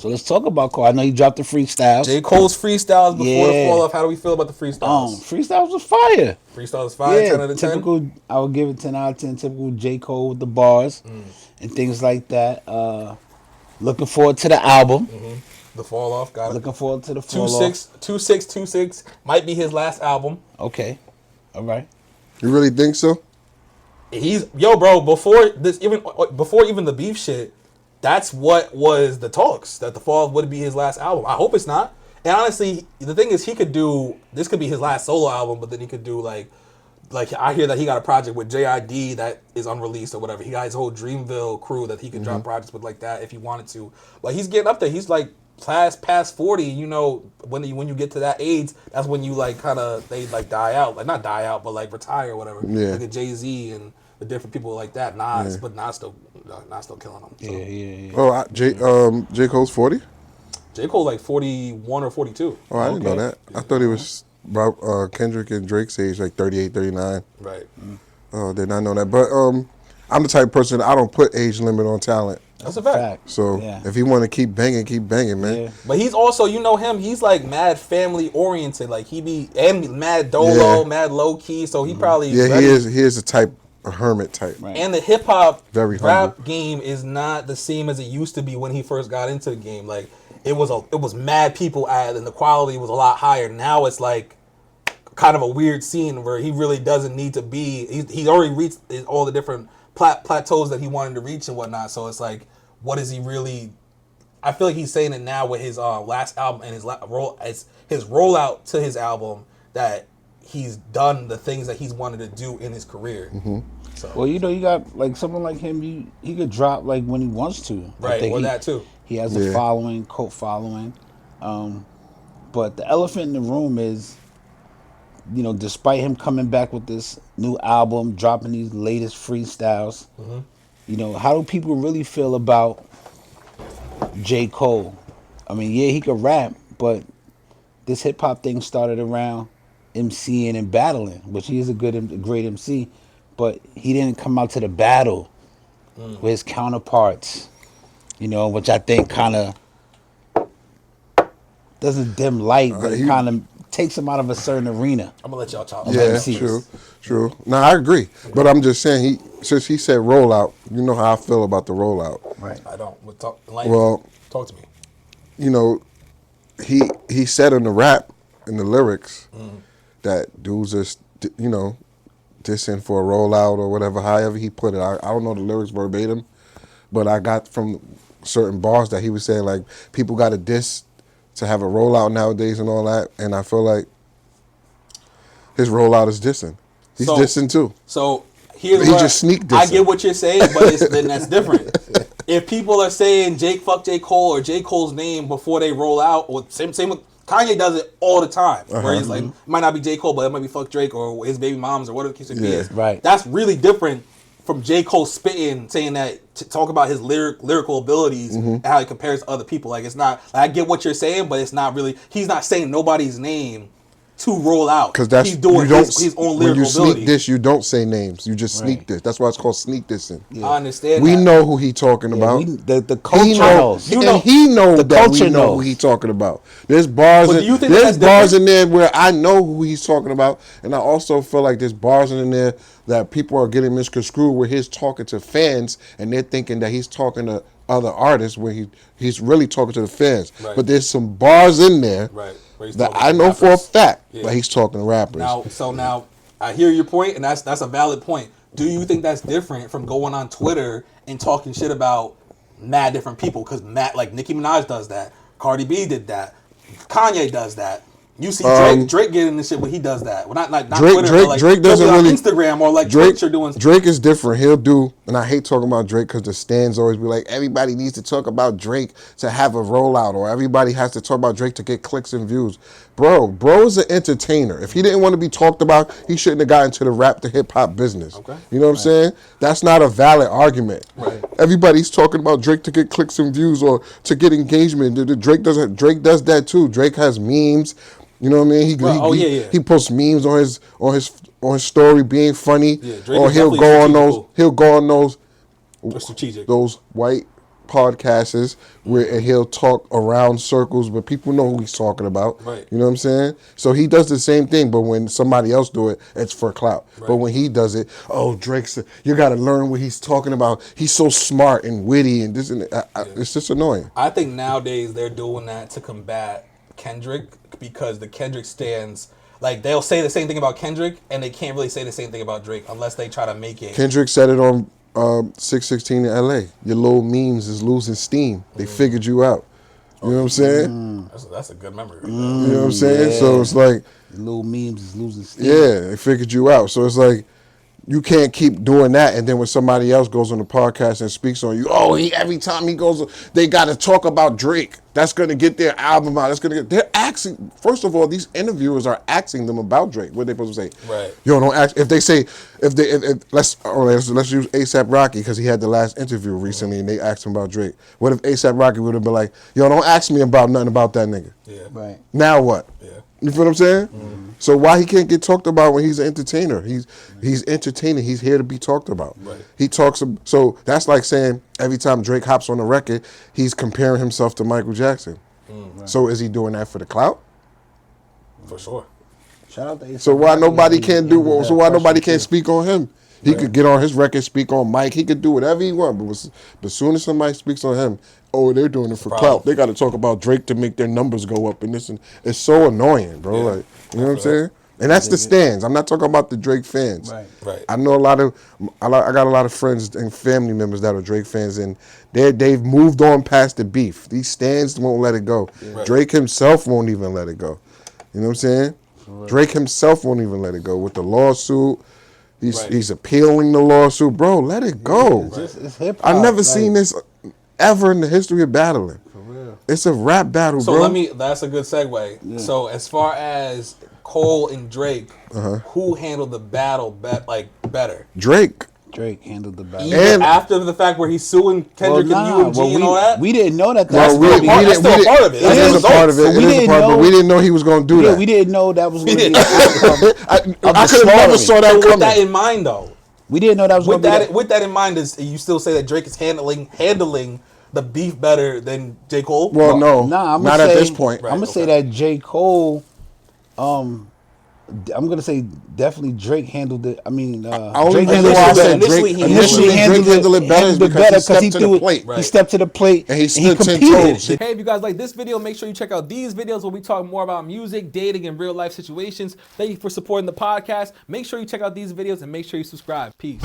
So let's talk about Cole. I know you dropped the freestyles. J. Cole's freestyles before the fall off. How do we feel about the freestyles? Freestyles was fire. Freestyles fire, 10 Yeah, out of 10. typical. I would give it 10 out of 10. Typical J. Cole with the bars and things like that. Looking forward to the album. The fall off, got it. Looking forward to the fall 2626 might be his last album. Okay, all right. You really think so? He's bro. Before even the beef shit, that's what was the talks, that the fall would be his last album. I hope it's not. And honestly, the thing is, this could be his last solo album, but then he could do like I hear that he got a project with JID that is unreleased or whatever. He got his whole Dreamville crew that he could drop projects with like that if he wanted to. Like he's getting up there. He's like past 40. You know, when you get to that age, that's when you like kind of they like die out, like not die out, but like retire or whatever. Yeah. Like a Jay-Z and the different people like that. Nas, but Nas still killing him. So. Yeah. Oh, J. Cole's 40? J. Cole like 41 or 42. Oh, I didn't know that. I thought he was about Kendrick and Drake's age, like 38, 39. Right. Oh, did not know that. But I'm the type of person, I don't put age limit on talent. That's a fact. So if he want to keep banging, man. Yeah. But he's also, you know him, he's like mad family oriented. Like he be mad dolo, mad low key. So he probably ready. He is a hermit type. Right. And the hip hop Very rap humble. game is not the same as it used to be when he first got into the game. Like it was mad people at, and the quality was a lot higher. Now it's like kind of a weird scene where he really doesn't need to be. He's already reached all the different plateaus that he wanted to reach and whatnot. So it's like, what is he really? I feel like he's saying it now with his last album and his rollout to his album, that he's done the things that he's wanted to do in his career. So. Well, you know, you got like someone like him. He could drop like when he wants to. Right, or that too. He has a following, cult following. But the elephant in the room is, you know, despite him coming back with this new album, dropping these latest freestyles, you know, how do people really feel about J. Cole? I mean, yeah, he could rap, but this hip hop thing started around MCing and battling, which he is a great MC, but he didn't come out to the battle with his counterparts, you know, which I think kind of doesn't dim light, but it kind of takes him out of a certain arena. I'm gonna let y'all talk. Yeah, true. No, I agree. But I'm just saying, since he said rollout, you know how I feel about the rollout. Right. I don't. Talk to me. You know, he said in the rap, in the lyrics, that dudes are, you know, dissing for a rollout or whatever, however he put it. I don't know the lyrics verbatim, but I got from certain bars that he was saying, like, people got to diss to have a rollout nowadays and all that, and I feel like his rollout is dissing. He's dissing too. So here's he just sneak dissing. I get what you're saying, but then that's different. If people are saying fuck J. Cole or J. Cole's name before they roll out, or same with Kanye does it all the time, where he's like, it might not be J. Cole, but it might be fuck Drake or his baby moms or whatever the case may be. Right. That's really different from J. Cole spitting, saying that, to talk about his lyrical abilities and how he compares to other people. Like, it's not, like, I get what you're saying, but it's not really, he's not saying nobody's name to roll out. Because that's, he's doing his own lyrical ability. When you sneak diss, you don't say names. You just sneak diss. That's why it's called sneak dissing. Yeah. I understand We that. know who he talking about. The culture knows. And he knows the that culture we know knows who he talking about. There's bars, there's bars in there where I know who he's talking about. And I also feel like there's bars in there that people are getting misconstrued where he's talking to fans and they're thinking that he's talking to other artists where he's really talking to the fans. Right. But there's some bars in there that I know for a fact that he's talking to rappers. Now I hear your point, and that's a valid point. Do you think that's different from going on Twitter and talking shit about mad different people? Because like Nicki Minaj does that, Cardi B did that, Kanye does that. You see Drake getting this shit when he does that. Well, not Drake, Twitter, but like Drake doesn't on really Instagram or like Drake. Twitch or doing. Drake is different. He'll do, and I hate talking about Drake because the stands always be like, everybody needs to talk about Drake to have a rollout, or everybody has to talk about Drake to get clicks and views. Bro is an entertainer. If he didn't want to be talked about, he shouldn't have gotten into the rap to hip hop business. Okay. You know what I'm saying? That's not a valid argument. Right. Everybody's talking about Drake to get clicks and views or to get engagement. Drake does that too. Drake has memes. You know what I mean? He posts memes on his story being funny, or he'll go on those strategic, those white podcasts where and he'll talk around circles, but people know who he's talking about. Right. You know what I'm saying? So he does the same thing, but when somebody else do it, it's for clout. Right. But when he does it, oh, Drake's, you got to learn what he's talking about. He's so smart and witty and this and that. It's just annoying. I think nowadays they're doing that to combat Kendrick because the Kendrick stands, like, they'll say the same thing about Kendrick and they can't really say the same thing about Drake unless they try to make it. Kendrick said it on 616 in LA. Your little memes is losing steam. They figured you out. You know what I'm saying? That's a good memory. You know what I'm saying? Yeah. So it's like, Little memes is losing steam. yeah, they figured you out. So it's like, you can't keep doing that, and then when somebody else goes on the podcast and speaks on you, oh, every time he goes, they got to talk about Drake. That's going to get their album out. That's going to get. They're asking. First of all, these interviewers are asking them about Drake. What are they supposed to say? Right. Yo, don't ask. If they say, let's use ASAP Rocky because he had the last interview recently, and they asked him about Drake. What if ASAP Rocky would have been like, yo, don't ask me about nothing about that nigga. Yeah. Right. Now what? Yeah. You feel what I'm saying? So why he can't get talked about when he's an entertainer? He's entertaining. He's here to be talked about. Right. He talks. So that's like saying every time Drake hops on the record, he's comparing himself to Michael Jackson. Right. So is he doing that for the clout? For sure. Shout out to A$AP So why Rocky. nobody can't do? Handled So that why nobody question, can't too. speak on him? He could get on his record, speak on Mike. He could do whatever he wants. But as soon as somebody speaks on him, oh, they're doing it for problem. clout. They got to talk about Drake to make their numbers go up and this and it's so annoying, bro. Yeah. Like, you know what I'm saying? And that's the stands. I'm not talking about the Drake fans. Right. Right. I know I got a lot of friends and family members that are Drake fans, and they've moved on past the beef. These stands won't let it go. Right. Drake himself won't even let it go. You know what I'm saying? Drake himself won't even let it go with the lawsuit. He's appealing the lawsuit. Bro, let it go. It's hip hop. I've never like, seen this ever in the history of battling. For real. It's a rap battle, So bro. that's a good segue. Yeah. So as far as Cole and Drake, who handled the battle better? Drake. Drake handled the battle. Even after the fact where he's suing Kendrick and UMG and all that? we didn't know that. Well, that's still a part of it. That That's is the a part of it. results. So It we is a didn't part, but know- we didn't know he was going to do Yeah, that. we didn't know that was going to be didn't. the outcome. I could have never saw that So with that coming. in mind, though, We didn't know that was going with to be that with that in mind, is you still say that Drake is handling the beef better than J. Cole? Well, no, Nah, I'm not gonna at say, this point. Right. I'm gonna say okay. that J. Cole, I'm gonna say definitely Drake handled it. I mean, Only Drake reason handled why I it said better. Drake Initially, Drake handled it better is because he stepped to the plate. Right. He stepped to the plate And he stood 10 competed. toes. Hey, if you guys like this video, make sure you check out these videos where we talk more about music, dating, and real life situations. Thank you for supporting the podcast. Make sure you check out these videos and make sure you subscribe. Peace.